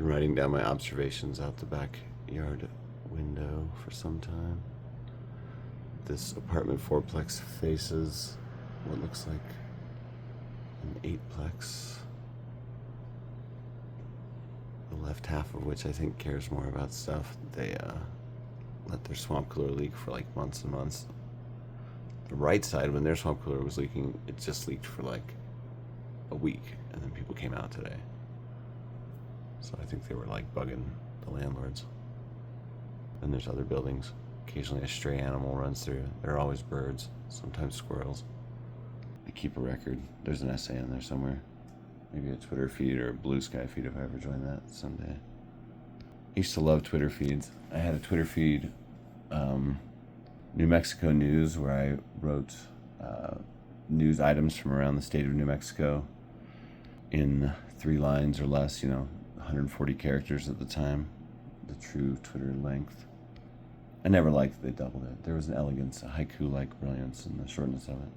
Been writing down my observations out the backyard window for some time. This apartment fourplex faces what looks like an eightplex, the left half of which I think cares more about stuff. They let their swamp cooler leak for like months and months. The right side, when their swamp cooler was leaking, it just leaked for like a week, and then people came out today. So I think they were like bugging the landlords. Then there's other buildings. Occasionally a stray animal runs through. There are always birds, sometimes squirrels. I keep a record. There's an essay in there somewhere. Maybe a Twitter feed or a Blue Sky feed if I ever join that someday. I used to love Twitter feeds. I had a Twitter feed, New Mexico News, where I wrote news items from around the state of New Mexico in 3 lines or less, 140 characters at the time, the true Twitter length. I never liked that they doubled it. There was an elegance, a haiku-like brilliance in the shortness of it.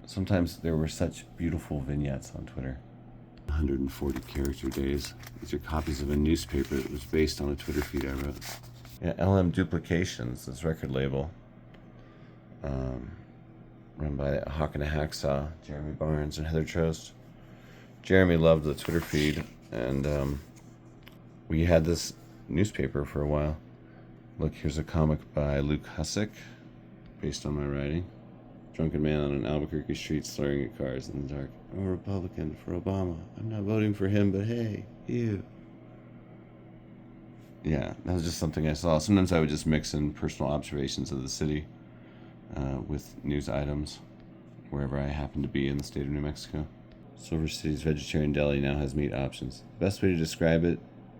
Sometimes there were such beautiful vignettes on Twitter. 140 character days. These are copies of a newspaper that was based on a Twitter feed I wrote. Yeah, LM Duplications, this record label, run by Hawk and a Hacksaw, Jeremy Barnes and Heather Trost. Jeremy loved the Twitter feed, and we had this newspaper for a while. Look, here's a comic by Luke Hussick, based on my writing. Drunken man on an Albuquerque street slurring at cars in the dark. I'm a Republican for Obama. I'm not voting for him, but hey, you. Yeah, that was just something I saw. Sometimes I would just mix in personal observations of the city with news items wherever I happen to be in the state of New Mexico. Silver City's vegetarian deli now has meat options. The best way to describe it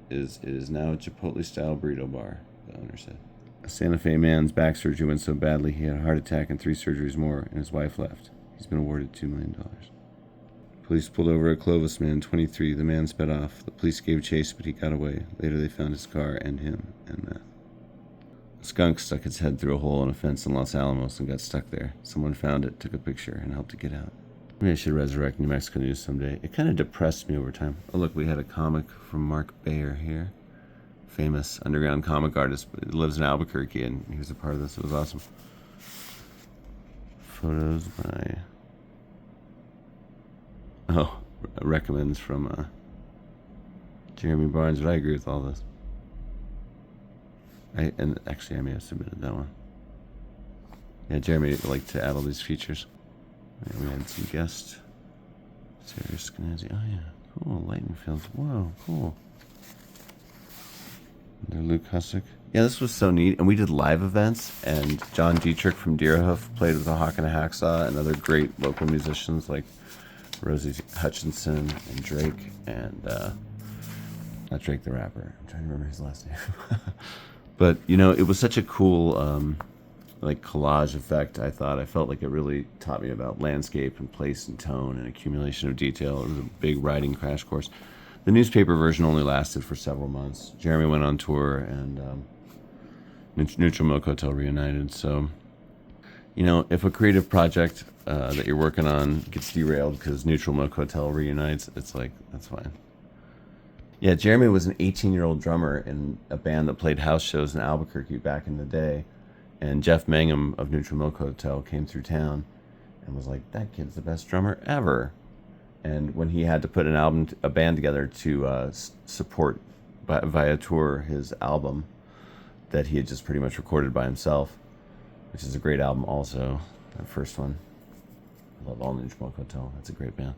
is now a Chipotle-style burrito bar, the owner said. A Santa Fe man's back surgery went so badly he had a heart attack and 3 surgeries more, and his wife left. He's been awarded $2 million. Police pulled over a Clovis man, 23. The man sped off. The police gave chase, but he got away. Later they found his car and him and meth. A skunk stuck its head through a hole in a fence in Los Alamos and got stuck there. Someone found it, took a picture, and helped it get out. Maybe I should resurrect New Mexico News someday. It kind of depressed me over time. Oh, look, we had a comic from Mark Bayer here. Famous underground comic artist, but lives in Albuquerque, and he was a part of this. It was awesome. Photos by... Oh, recommends from Jeremy Barnes, but I agree with all this. And actually, I may have submitted that one. Yeah, Jeremy liked to add all these features. And we had some guests. Sarah Skenazy. Oh, yeah. Cool. Lightning fields. Whoa, cool. They're Luke Hussick. Yeah, this was so neat. And we did live events, and John Dietrich from Deerhoof played with the Hawk and a Hacksaw, and other great local musicians like Rosie Hutchinson and Drake, and not Drake the rapper. I'm trying to remember his last name. But, it was such a cool collage effect, I thought. I felt like it really taught me about landscape and place and tone and accumulation of detail. It was a big writing crash course. The newspaper version only lasted for several months. Jeremy went on tour, and Neutral Milk Hotel reunited. So, if a creative project that you're working on gets derailed because Neutral Milk Hotel reunites, it's like, that's fine. Yeah, Jeremy was an 18-year-old drummer in a band that played house shows in Albuquerque back in the day. And Jeff Mangum of Neutral Milk Hotel came through town and was like, that kid's the best drummer ever. And when he had to put a band together to support via tour his album that he had just pretty much recorded by himself, which is a great album also, that first one. I love all Neutral Milk Hotel. That's a great band.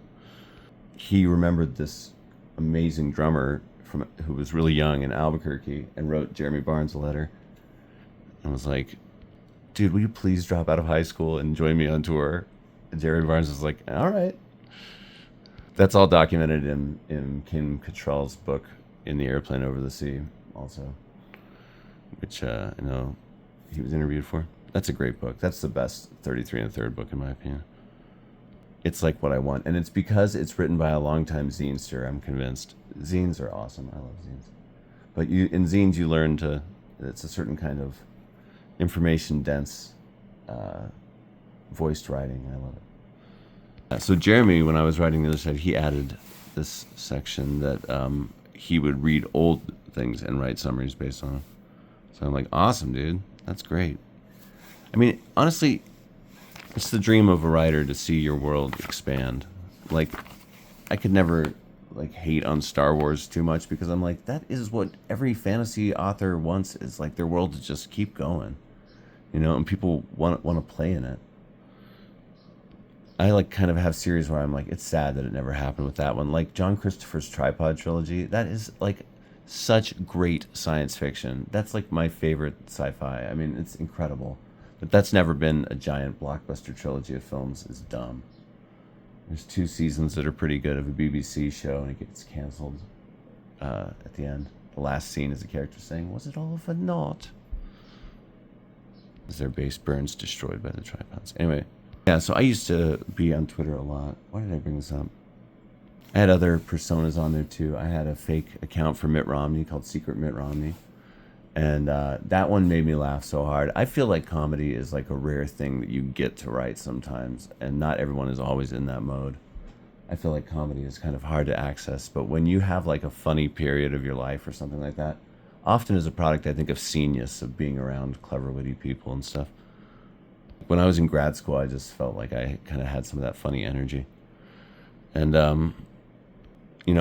He remembered this amazing drummer who was really young in Albuquerque and wrote Jeremy Barnes a letter and was like, dude, will you please drop out of high school and join me on tour? And Jeremy Barnes was like, all right. That's all documented in Kim Cattrall's book, In the Airplane Over the Sea, also, which I know he was interviewed for. That's a great book. That's the best 33 1/3 book, in my opinion. It's like what I want. And it's because it's written by a longtime zinester, I'm convinced. Zines are awesome. I love zines. But in zines, you learn it's a certain kind of information-dense voiced writing. I love it. So Jeremy, when I was writing the other side, he added this section that he would read old things and write summaries based on them. So I'm like, awesome, dude. That's great. I mean, honestly, it's the dream of a writer to see your world expand. Like, I could never like hate on Star Wars too much because I'm like, that is what every fantasy author wants, is like their world to just keep going, and people want to play in it. I like kind of have series where I'm like, it's sad that it never happened with that one. Like John Christopher's Tripod trilogy, that is like such great science fiction. That's like my favorite sci-fi. I mean, it's incredible. But that's never been a giant blockbuster trilogy of films. It's dumb. There's 2 seasons that are pretty good of a BBC show, and it gets canceled at the end. The last scene is a character saying, "Was it all for naught?" As their base burns, destroyed by the tripods. Anyway, yeah, so I used to be on Twitter a lot. Why did I bring this up? I had other personas on there too. I had a fake account for Mitt Romney called Secret Mitt Romney. And that one made me laugh so hard. I feel like comedy is like a rare thing that you get to write sometimes, and not everyone is always in that mode. I feel like comedy is kind of hard to access, but when you have like a funny period of your life or something like that, often is a product, I think, of scenius, of being around clever, witty people and stuff. When I was in grad school, I just felt like I kind of had some of that funny energy. And,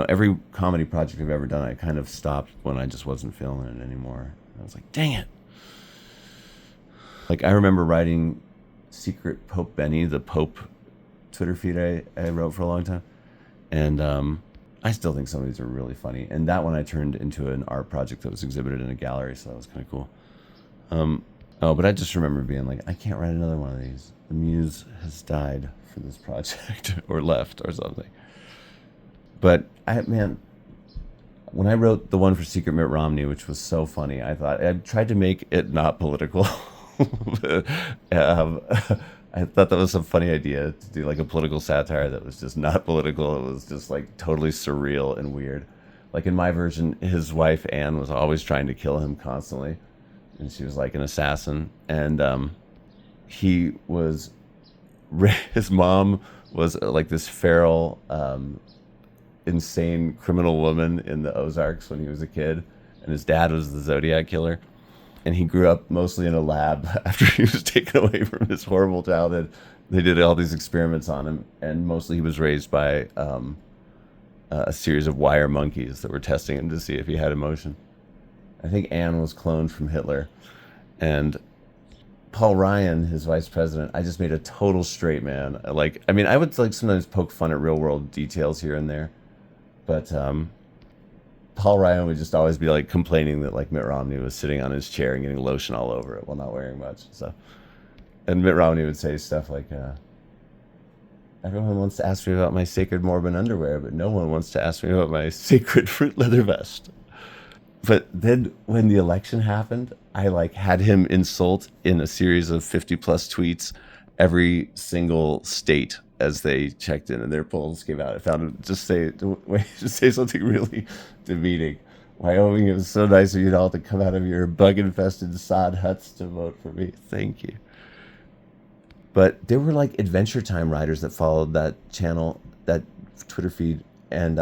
every comedy project I've ever done, I kind of stopped when I just wasn't feeling it anymore. I was like, dang it. Like, I remember writing Secret Pope Benny, the Pope Twitter feed I wrote for a long time. And I still think some of these are really funny. And that one I turned into an art project that was exhibited in a gallery, so that was kind of cool. But I just remember being like, I can't write another one of these. The muse has died for this project, or left, or something. But, when I wrote the one for Secret Mitt Romney, which was so funny, I tried to make it not political. I thought that was a funny idea, to do like a political satire that was just not political. It was just like totally surreal and weird. Like in my version, his wife Anne was always trying to kill him constantly, and she was like an assassin. And his mom was like this feral, insane criminal woman in the Ozarks when he was a kid, and his dad was the Zodiac killer, and he grew up mostly in a lab after he was taken away from his horrible childhood. They did all these experiments on him, and mostly he was raised by a series of wire monkeys that were testing him to see if he had emotion. I think Anne was cloned from Hitler, and Paul Ryan, his vice president, I just made a total straight man. I would like sometimes poke fun at real world details here and there, but Paul Ryan would just always be like complaining that like Mitt Romney was sitting on his chair and getting lotion all over it while not wearing much. So, and Mitt Romney would say stuff like, "Everyone wants to ask me about my sacred Mormon underwear, but no one wants to ask me about my sacred fruit leather vest." But then when the election happened, I like had him insult in a series of 50 plus tweets every single state as they checked in and their polls came out. I found him just say something really demeaning. Wyoming, it was so nice of you all to come out of your bug-infested sod huts to vote for me. Thank you. But there were like Adventure Time writers that followed that channel, that Twitter feed, and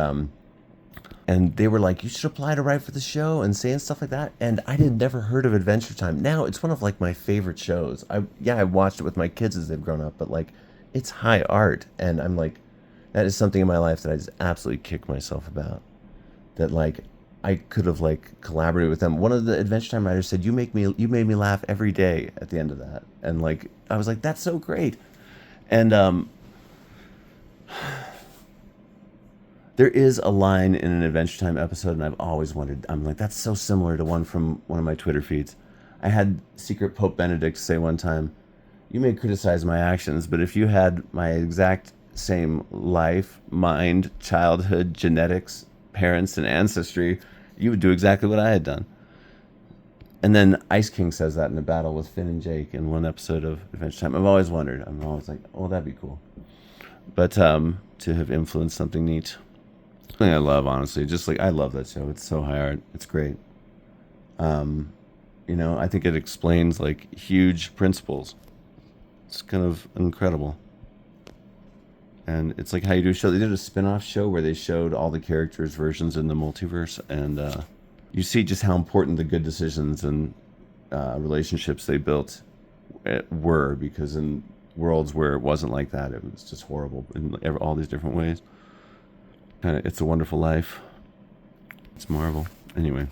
they were like, you should apply to write for the show and saying stuff like that. And I had never heard of Adventure Time. Now it's one of like my favorite shows. I watched it with my kids as they've grown up, but like it's high art. And I'm like, that is something in my life that I just absolutely kick myself about. That like I could have like collaborated with them. One of the Adventure Time writers said, you made me laugh every day at the end of that. And like, I was like, that's so great. And there is a line in an Adventure Time episode, and I've always wondered, I'm like, that's so similar to one from one of my Twitter feeds. I had Secret Pope Benedict say one time, you may criticize my actions, but if you had my exact same life, mind, childhood, genetics, parents, and ancestry, you would do exactly what I had done. And then Ice King says that in a battle with Finn and Jake in one episode of Adventure Time. I've always wondered. I'm always like, oh, that'd be cool. But to have influenced something neat. Something I love, honestly. Just like, I love that show. It's so high art. It's great. I think it explains like huge principles. It's kind of incredible. And it's like how you do a show. They did a spin-off show where they showed all the characters' versions in the multiverse, and you see just how important the good decisions and relationships they built were, because in worlds where it wasn't like that, it was just horrible in all these different ways. Kind of, It's a Wonderful Life. It's Marvel. Anyway,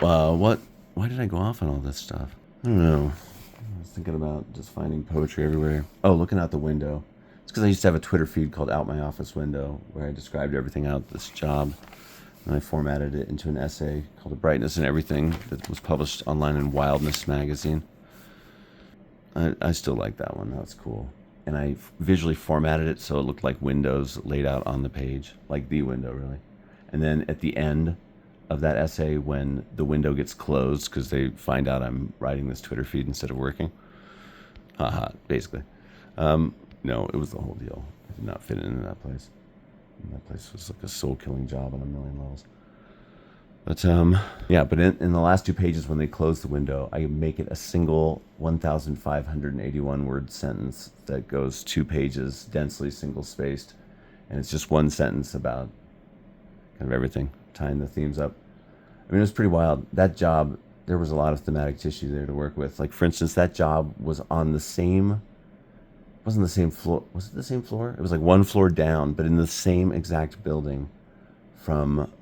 why did I go off on all this stuff? I don't know. I was thinking about just finding poetry everywhere. Oh, looking out the window. It's because I used to have a Twitter feed called Out My Office Window, where I described everything out this job. And I formatted it into an essay called A Brightness in Everything that was published online in Wildness magazine. I still like that one. That was cool. And I visually formatted it so it looked like windows laid out on the page, like the window, really. And then at the end of that essay, when the window gets closed because they find out I'm writing this Twitter feed instead of working, basically. No, it was the whole deal. I did not fit into that place. And that place was like a soul-killing job on a million levels. But but in the last two pages, when they close the window, I make it a single 1,581 word sentence that goes 2 pages, densely single-spaced, and it's just one sentence about kind of everything, tying the themes up. I mean, it was pretty wild. That job, there was a lot of thematic tissue there to work with. Like, for instance, that job was on the same, wasn't the same floor. Was it the same floor? It was like one floor down, but in the same exact building from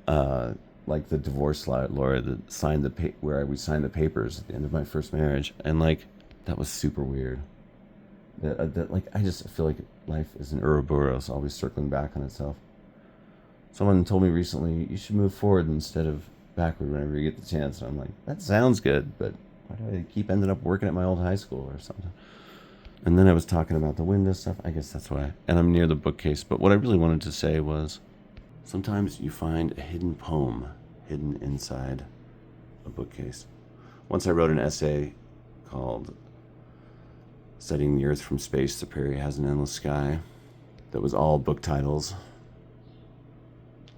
like the divorce lawyer that signed where we signed the papers at the end of my first marriage. And like, that was super weird. Like, I just feel like life is an Ouroboros, always circling back on itself. Someone told me recently, you should move forward instead of backward whenever you get the chance. And I'm like, that sounds good, but why do I keep ending up working at my old high school or something? And then I was talking about the window stuff. I guess that's why. And I'm near the bookcase. But what I really wanted to say was, sometimes you find a hidden poem hidden inside a bookcase. Once I wrote an essay called Studying the Earth from Space, the Prairie Has an Endless Sky, that was all book titles.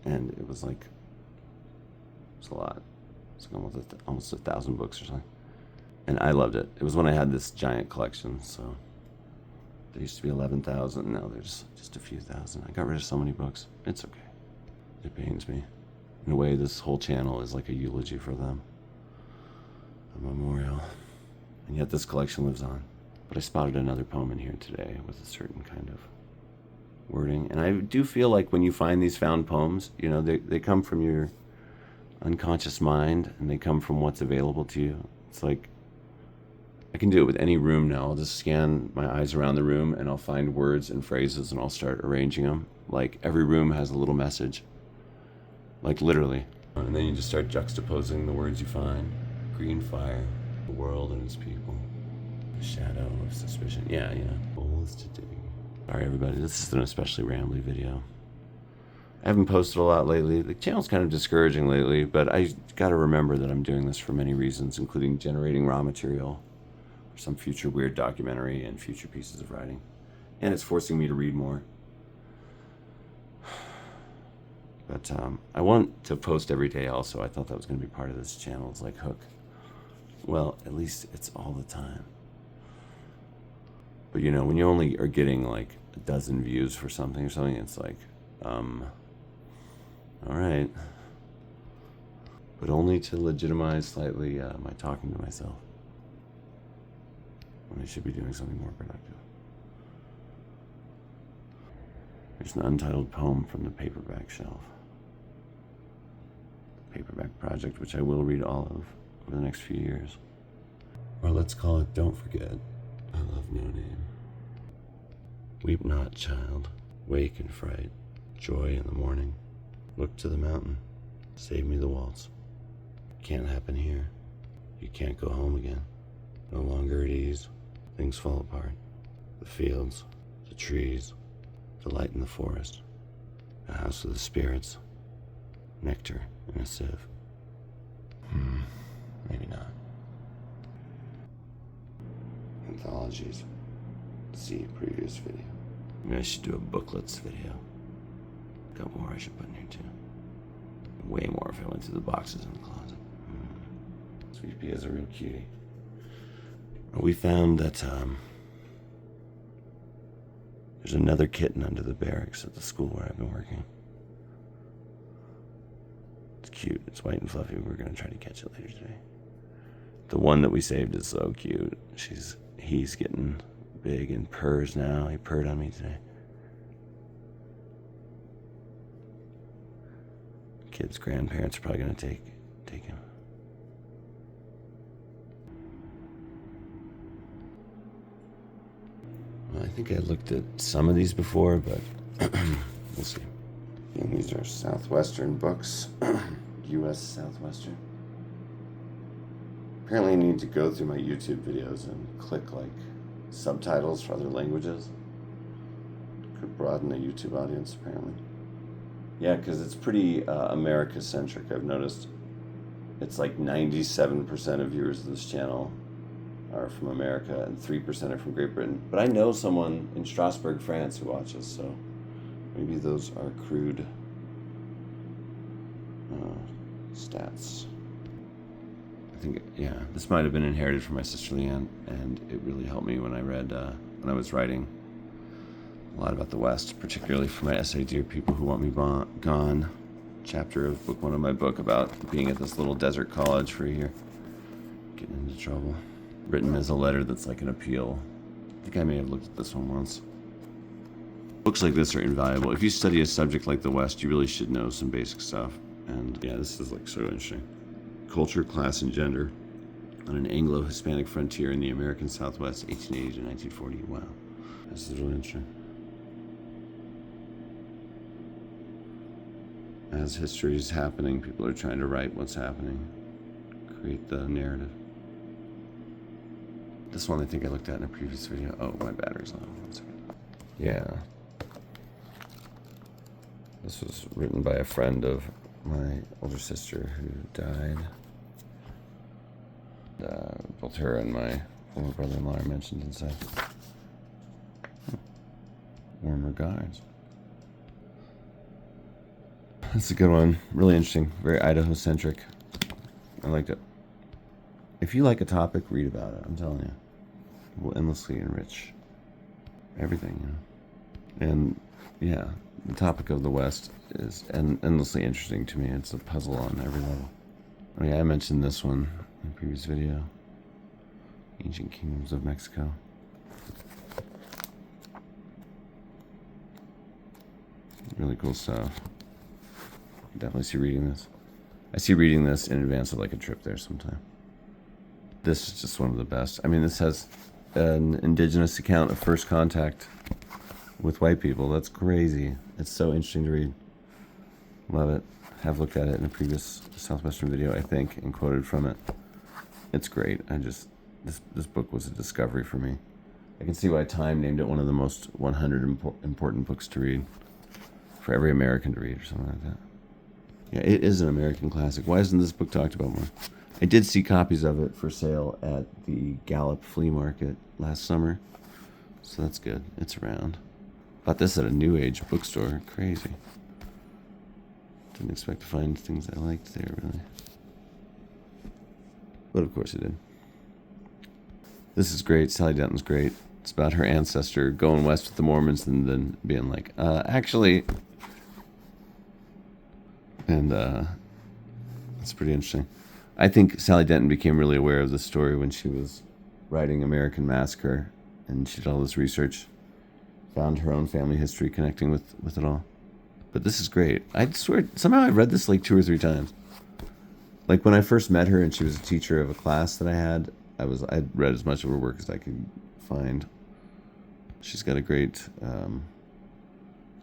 And it was like, it was a lot. It's like almost 1,000 books or something. And I loved it. It was when I had this giant collection, so there used to be 11,000. Now there's just a few thousand. I got rid of so many books. It's okay. It pains me. In a way, this whole channel is like a eulogy for them, a memorial. And yet this collection lives on. But I spotted another poem in here today with a certain kind of wording. And I do feel like when you find these found poems, you know, they come from your unconscious mind, and they come from what's available to you. It's like, I can do it with any room now. I'll just scan my eyes around the room, and I'll find words and phrases, and I'll start arranging them. Like, every room has a little message. Like, literally. And then you just start juxtaposing the words you find. Green fire, the world and its people, the shadow of suspicion. Yeah. Holes to dig. Sorry, everybody. This is an especially rambly video. I haven't posted a lot lately. The channel's kind of discouraging lately, but I gotta remember that I'm doing this for many reasons, including generating raw material for some future weird documentary and future pieces of writing. And it's forcing me to read more. But I want to post every day also. I thought that was going to be part of this channel's like hook. Well, at least it's all the time. But you know, when you only are getting like a dozen views for something or something, it's like, all right. But only to legitimize slightly my talking to myself, when I should be doing something more productive. There's an untitled poem from the paperback shelf. The paperback project, which I will read all of over the next few years. Or let's call it Don't Forget, I Love No Name. Weep not, child, wake in fright, joy in the morning. Look to the mountain, save me the waltz. Can't happen here. You can't go home again. No longer at ease, things fall apart. The fields, the trees, the light in the forest, the house of the spirits, nectar in a sieve. Maybe not. Anthologies. See previous video. Maybe I should do a booklets video. A couple more I should put in here too. Way more if I went through the boxes in the closet. Sweet Pea is a real cutie. We found that There's another kitten under the barracks at the school where I've been working. It's cute. It's white and fluffy. We're going to try to catch it later today. The one that we saved is so cute. He's getting big and purrs now. He purred on me today. Kid's grandparents are probably going to take him. Well, I think I looked at some of these before, but we'll see. And these are Southwestern books, U.S. Southwestern. Apparently I need to go through my YouTube videos and click like subtitles for other languages. Could broaden the YouTube audience, apparently. Yeah, because it's pretty America-centric, I've noticed. It's like 97% of viewers of this channel are from America and 3% are from Great Britain. But I know someone in Strasbourg, France who watches, so maybe those are crude stats. I think, yeah, this might have been inherited from my sister Leanne, and it really helped me when I read, when I was writing a lot about the West, particularly for my essay, Dear People Who Want Me Gone, chapter of book one of my book about being at this little desert college for a year, getting into trouble. Written as a letter that's like an appeal. I think I may have looked at this one once. Books like this are invaluable. If you study a subject like the West, you really should know some basic stuff. And yeah, this is like so interesting. Culture, Class, and Gender on an Anglo-Hispanic frontier in the American Southwest, 1880 to 1940. Wow, this is really interesting. As history is happening, people are trying to write what's happening, create the narrative. This one I think I looked at in a previous video. Oh, my battery's on. 1 second. Yeah. This was written by a friend of my older sister who died. Both her and my former brother-in-law are mentioned inside. Warm regards. That's a good one. Really interesting. Very Idaho-centric. I liked it. If you like a topic, read about it. I'm telling you. It will endlessly enrich everything, you know. And, yeah, the topic of the West is endlessly interesting to me. It's a puzzle on every level. Oh, yeah, I mentioned this one in a previous video. Ancient Kingdoms of Mexico. Really cool stuff. Definitely see reading this. I see reading this in advance of like a trip there sometime. This is just one of the best. I mean, this has an indigenous account of first contact with white people. That's crazy. It's so interesting to read. Love it. Have looked at it in a previous Southwestern video, I think, and quoted from it. It's great. This book was a discovery for me. I can see why Time named it one of the most 100 important books to read. For every American to read or something like that. Yeah, it is an American classic. Why isn't this book talked about more? I did see copies of it for sale at the Gallup flea market last summer. So that's good. It's around. Bought this at a New Age bookstore. Crazy. Didn't expect to find things I liked there, really. But of course I did. This is great. Sally Denton's great. It's about her ancestor going west with the Mormons and then being like, actually... And it's pretty interesting. I think Sally Denton became really aware of this story when she was writing American Massacre, and she did all this research, found her own family history connecting with it all. But this is great. I swear, somehow I read this like 2 or 3 times. Like when I first met her and she was a teacher of a class that I had, I'd read as much of her work as I could find. She's got a great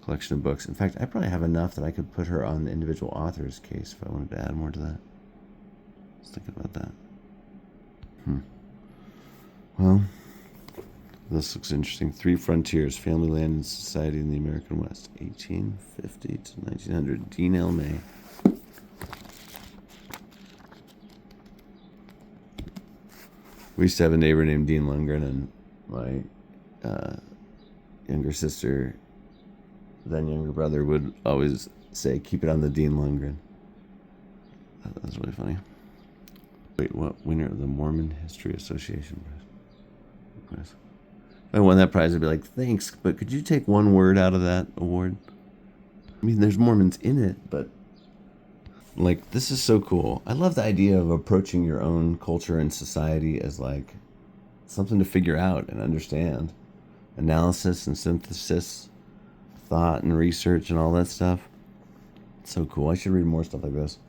collection of books. In fact, I probably have enough that I could put her on the individual author's case if I wanted to add more to that. I was thinking about that. Well, this looks interesting. 3 Frontiers, Family, Land, and Society in the American West, 1850 to 1900. Dean L. May. We used to have a neighbor named Dean Lundgren, and my younger sister, then younger brother, would always say, keep it on the Dean Lundgren. That was really funny. Wait, what? Winner of the Mormon History Association prize. If I won that prize, I'd be like, thanks, but could you take one word out of that award? I mean, there's Mormons in it, but like, this is so cool. I love the idea of approaching your own culture and society as like something to figure out and understand. Analysis and synthesis, thought and research and all that stuff. It's so cool. I should read more stuff like this.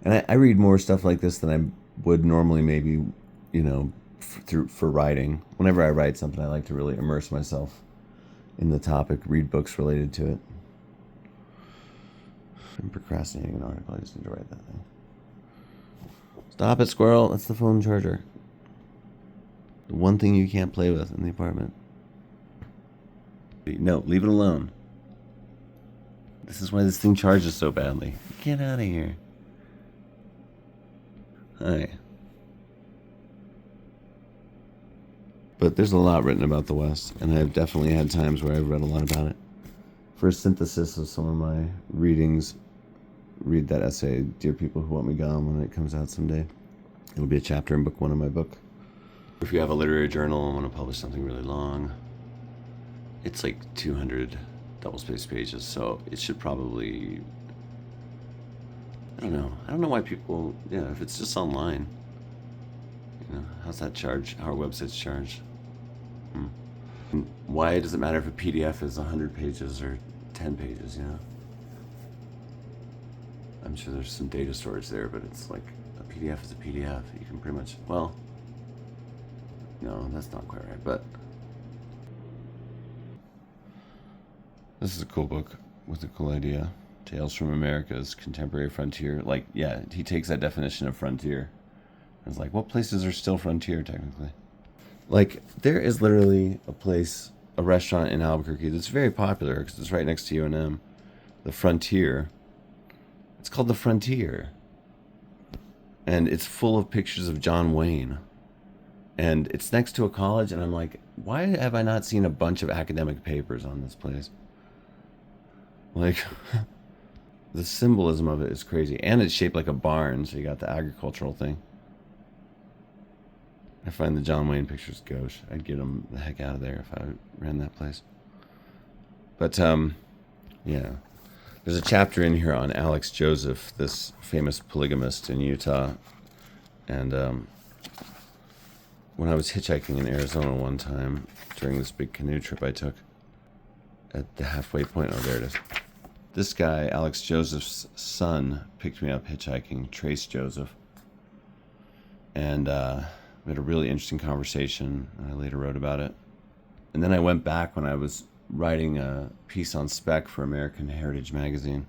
And I read more stuff like this than I would normally, maybe, you know, for writing. Whenever I write something, I like to really immerse myself in the topic, read books related to it. I'm procrastinating an article. I just need to write that thing. Stop it, squirrel. That's the phone charger. The one thing you can't play with in the apartment. No, leave it alone. This is why this thing charges so badly. Get out of here. Hi. But there's a lot written about the West, and I've definitely had times where I've read a lot about it. For a synthesis of some of my readings, read that essay, Dear People Who Want Me Gone, when it comes out someday. It'll be a chapter in book 1 of my book. If you have a literary journal and want to publish something really long, it's like 200 double-spaced pages, so it should probably... I don't know why people... Yeah, if it's just online. You know, how's that charge? How are websites charged? Why does it matter if a PDF is 100 pages or 10 pages, you know? I'm sure there's some data storage there, but it's like a PDF is a PDF. You can pretty much, well, no, that's not quite right, but this is a cool book with a cool idea. Tales from America's Contemporary Frontier. Like, yeah, he takes that definition of frontier. It's like, what places are still frontier, technically? Like, there is literally a restaurant in Albuquerque that's very popular because it's right next to UNM. The Frontier. It's called The Frontier. And it's full of pictures of John Wayne. And it's next to a college, and I'm like, why have I not seen a bunch of academic papers on this place? Like, the symbolism of it is crazy. And it's shaped like a barn, so you got the agricultural thing. I find the John Wayne pictures gauche. I'd get them the heck out of there if I ran that place. But, yeah. There's a chapter in here on Alex Joseph, this famous polygamist in Utah. And when I was hitchhiking in Arizona one time, during this big canoe trip I took, at the halfway point, oh, there it is. This guy, Alex Joseph's son, picked me up hitchhiking, Trace Joseph. And we had a really interesting conversation, and I later wrote about it. And then I went back when I was writing a piece on spec for American Heritage Magazine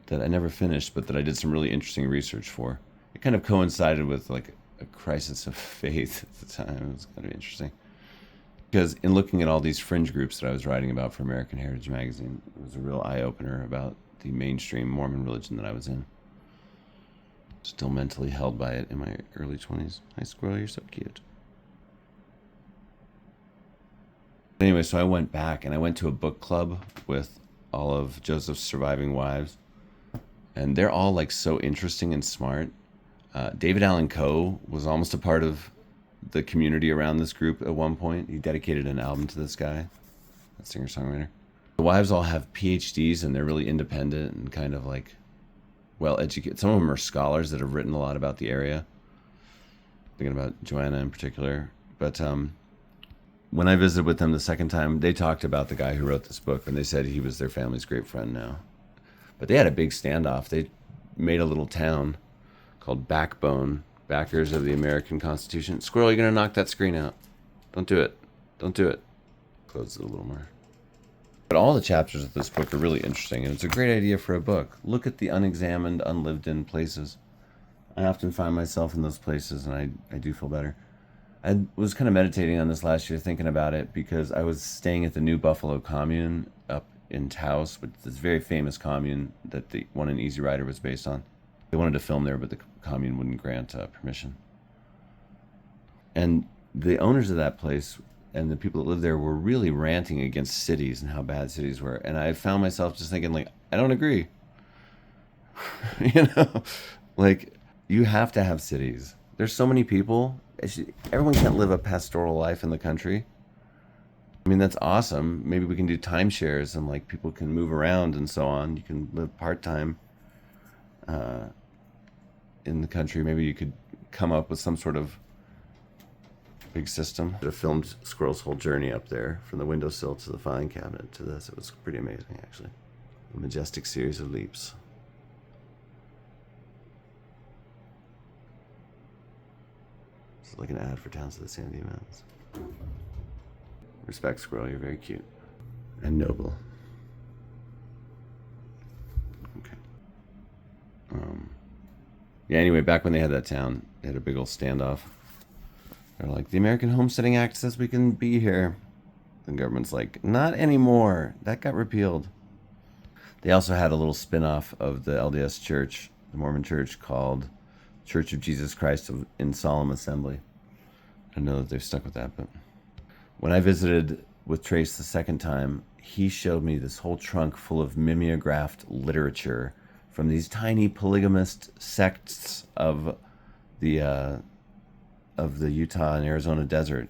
that I never finished, but that I did some really interesting research for. It kind of coincided with like a crisis of faith at the time. It was kind of interesting. Because in looking at all these fringe groups that I was writing about for American Heritage Magazine, it was a real eye-opener about the mainstream Mormon religion that I was in. Still mentally held by it in my early 20s. Hi, squirrel, you're so cute. Anyway, so I went back and I went to a book club with all of Joseph's surviving wives. And they're all like so interesting and smart. David Allan Coe was almost a part of the community around this group at one point. He dedicated an album to this guy, that singer-songwriter. The wives all have PhDs and they're really independent and kind of like well-educated. Some of them are scholars that have written a lot about the area. Thinking about Joanna in particular. But when I visited with them the second time, they talked about the guy who wrote this book, and they said he was their family's great friend now. But they had a big standoff. They made a little town called Backbone, backers of the American Constitution. Squirrel, you're going to knock that screen out. Don't do it. Don't do it. Close it a little more. But all the chapters of this book are really interesting, and it's a great idea for a book. Look at the unexamined, unlived-in places. I often find myself in those places, and I do feel better. I was kind of meditating on this last year, thinking about it, because I was staying at the New Buffalo Commune up in Taos, which is this very famous commune that the one in Easy Rider was based on. They wanted to film there, but the commune wouldn't grant permission. And the owners of that place and the people that lived there were really ranting against cities and how bad cities were. And I found myself just thinking, like, I don't agree. You know, like, you have to have cities. There's so many people. Everyone can't live a pastoral life in the country. I mean, that's awesome. Maybe we can do timeshares and like people can move around and so on. You can live part time in the country. Maybe you could come up with some sort of big system. I filmed Squirrel's whole journey up there from the windowsill to the filing cabinet to this. It was pretty amazing, actually. A majestic series of leaps. This is like an ad for Towns of the Sandy Mountains. Respect, Squirrel, you're very cute and noble. Okay. Yeah, anyway, back when they had that town, they had a big old standoff. They're like, the American Homesteading Act says we can be here. The government's like, not anymore. That got repealed. They also had a little spin-off of the LDS Church, the Mormon Church, called Church of Jesus Christ in Solemn Assembly. I don't know that they've stuck with that, but when I visited with Trace the second time, he showed me this whole trunk full of mimeographed literature from these tiny polygamist sects of the Utah and Arizona desert.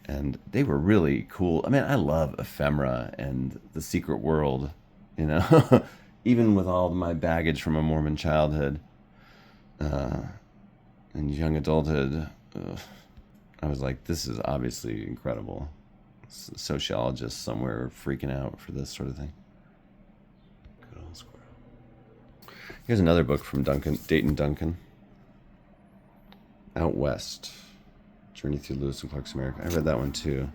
And they were really cool. I mean, I love ephemera and the secret world, you know, even with all my baggage from a Mormon childhood and young adulthood. I was like, this is obviously incredible. Sociologists somewhere freaking out for this sort of thing. Good old squirrel. Here's another book from Dayton Duncan. Out West. Journey Through Lewis and Clark's America. I read that one too.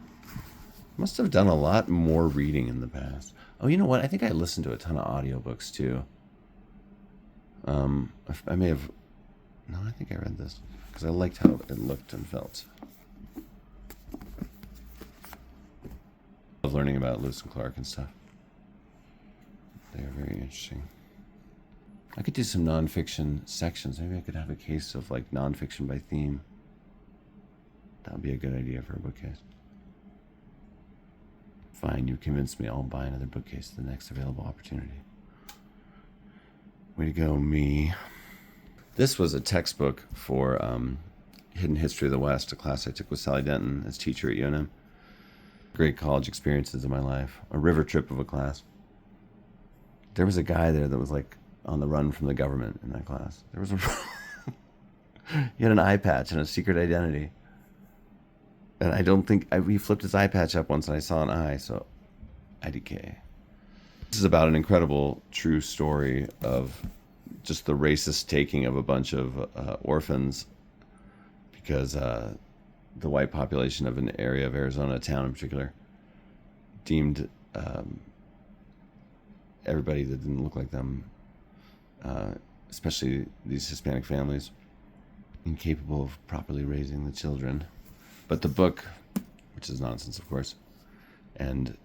Must have done a lot more reading in the past. Oh, you know what? I think I listened to a ton of audiobooks too. I may have... No, I think I read this because I liked how it looked and felt. I love learning about Lewis and Clark and stuff. They are very interesting. I could do some nonfiction sections. Maybe I could have a case of like nonfiction by theme. That would be a good idea for a bookcase. Fine, you convinced me. I'll buy another bookcase at the next available opportunity. Way to go, me. This was a textbook for Hidden History of the West, a class I took with Sally Denton as teacher at UNM. Great college experiences in my life. A river trip of a class. There was a guy there that was like on the run from the government in that class. There was a... He had an eye patch and a secret identity. And I don't think... he flipped his eye patch up once and I saw an eye, so... IDK. This is about an incredible true story of just the racist taking of a bunch of orphans because the white population of an area of Arizona, a town in particular, deemed everybody that didn't look like them, especially these Hispanic families, incapable of properly raising the children. But the book, which is nonsense, of course, and